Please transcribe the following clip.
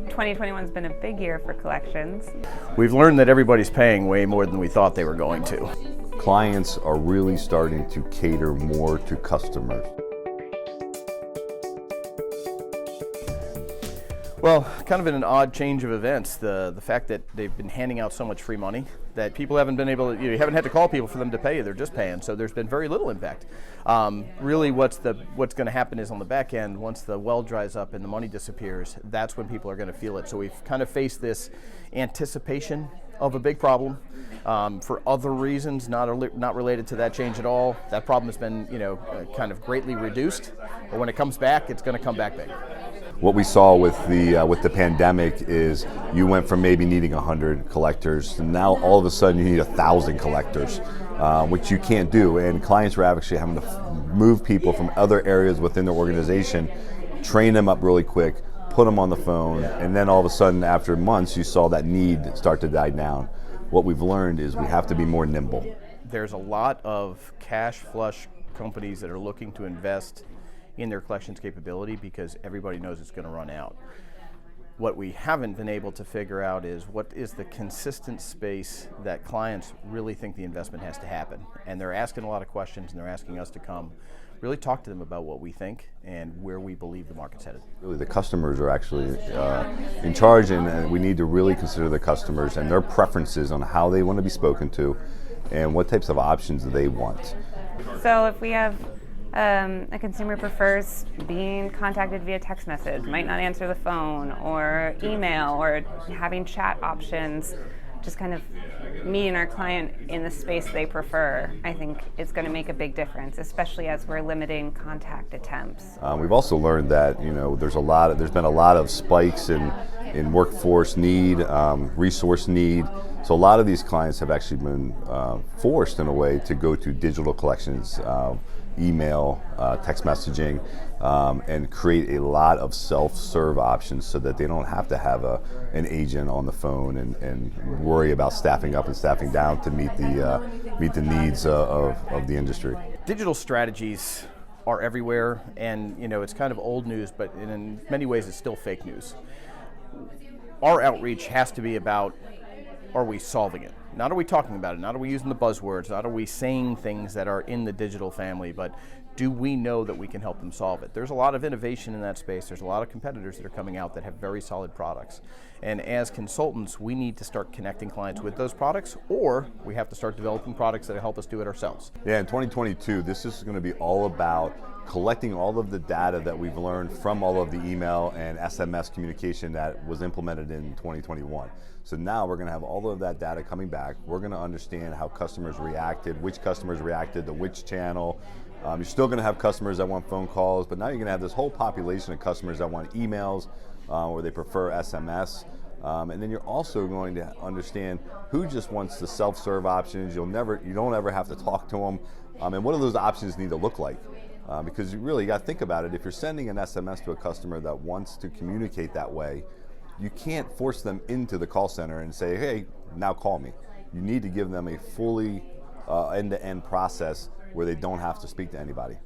2021's been a big year for collections. We've learned that everybody's paying way more than we thought they were going to. Clients are really starting to cater more to customers. Well, kind of in an odd change of events, the fact that they've been handing out so much free money that people haven't been able to, you haven't had to call people for them to pay you, they're just paying, so there's been very little impact. Really what's going to happen is on the back end, once the well dries up and the money disappears, that's when people are going to feel it. So we've kind of faced this anticipation of a big problem for other reasons, not related to that change at all. That problem has been, kind of greatly reduced, but when it comes back, it's going to come back big. What we saw with the pandemic is you went from maybe needing 100 collectors to now all of a sudden you need 1,000 collectors, which you can't do. And clients were actually having to move people from other areas within their organization, train them up really quick, put them on the phone, and then all of a sudden after months you saw that need start to die down. What we've learned is we have to be more nimble. There's a lot of cash flush companies that are looking to invest in their collections capability because everybody knows it's going to run out. What we haven't been able to figure out is what is the consistent space that clients really think the investment has to happen. And they're asking a lot of questions, and they're asking us to come really talk to them about what we think and where we believe the market's headed. Really, the customers are actually in charge, and we need to really consider the customers and their preferences on how they want to be spoken to and what types of options they want. So if we have a consumer prefers being contacted via text message, might not answer the phone, or email, or having chat options, just kind of meeting our client in the space they prefer, I think it's going to make a big difference, especially as we're limiting contact attempts. We've also learned that there's been a lot of spikes in workforce need, resource need. So a lot of these clients have actually been forced in a way to go to digital collections, email, text messaging, and create a lot of self-serve options so that they don't have to have an agent on the phone and worry about staffing up and staffing down to meet the needs of the industry. Digital strategies are everywhere, and it's kind of old news, but in many ways it's still fake news. Our outreach has to be about, are we solving it? Not are we talking about it, not are we using the buzzwords, not are we saying things that are in the digital family, but do we know that we can help them solve it? There's a lot of innovation in that space. There's a lot of competitors that are coming out that have very solid products. And as consultants, we need to start connecting clients with those products, or we have to start developing products that help us do it ourselves. Yeah, in 2022, this is going to be all about collecting all of the data that we've learned from all of the email and SMS communication that was implemented in 2021. So now we're going to have all of that data coming back. We're going to understand how customers reacted, which customers reacted to which channel. You're still going to have customers that want phone calls, but now you're going to have this whole population of customers that want emails or they prefer SMS. And then you're also going to understand who just wants the self-serve options. You don't ever have to talk to them. And what do those options need to look like? Because you got to think about it. If you're sending an SMS to a customer that wants to communicate that way, you can't force them into the call center and say, hey, now call me. You need to give them a fully end-to-end process where they don't have to speak to anybody.